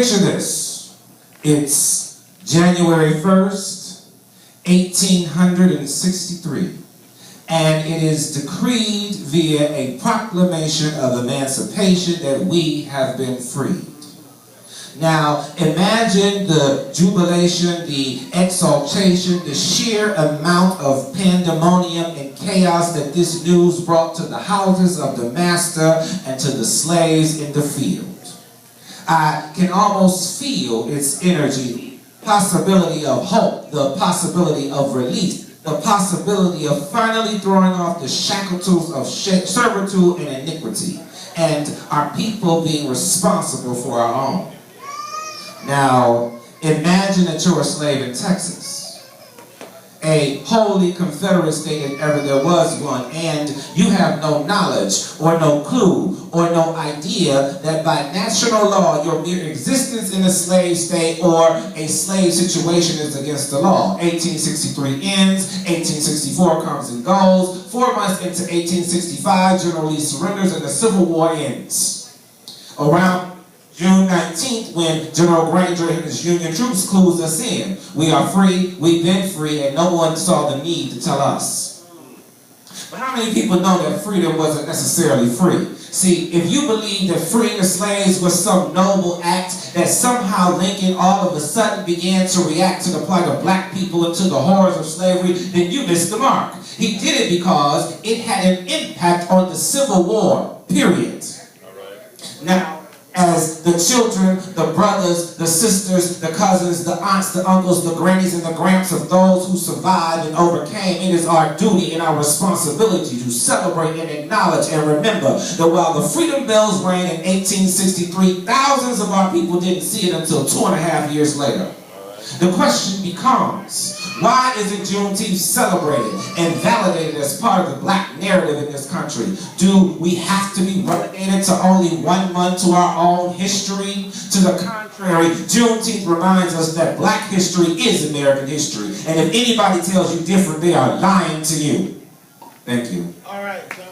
Picture this. It's January 1st, 1863. And it is decreed via a proclamation of emancipation that we have been freed. Now, imagine the jubilation, the exaltation, the sheer amount of pandemonium and chaos that this news brought to the houses of the master and to the slaves in the field. I can almost feel its energy, possibility of hope, the possibility of release, the possibility of finally throwing off the shackles of servitude and iniquity, and our people being responsible for our own. Now, imagine that you're a slave in Texas, a holy Confederate state if ever there was one, and you have no knowledge or no clue or no idea that by national law your mere existence in a slave state or a slave situation is against the law. 1863 ends, 1864 comes and goes, 4 months into 1865 General Lee surrenders and the Civil War ends. Around June 19th, when General Granger and his Union troops clues us in. We are free, we've been free, and no one saw the need to tell us. But how many people know that freedom wasn't necessarily free? See, if you believe that freeing the slaves was some noble act, that somehow Lincoln all of a sudden began to react to the plight of black people and to the horrors of slavery, then you missed the mark. He did it because it had an impact on the Civil War, period. Now, as the children, the brothers, the sisters, the cousins, the aunts, the uncles, the grannies, and the gramps of those who survived and overcame, it is our duty and our responsibility to celebrate and acknowledge and remember that while the freedom bells rang in 1863, thousands of our people didn't see it until 2.5 years later. The question becomes, why isn't Juneteenth celebrated and validated as part of the black narrative in this country? Do we have to be relegated to only 1 month to our own history? To the contrary, Juneteenth reminds us that black history is American history. And if anybody tells you different, they are lying to you. Thank you. All right, John.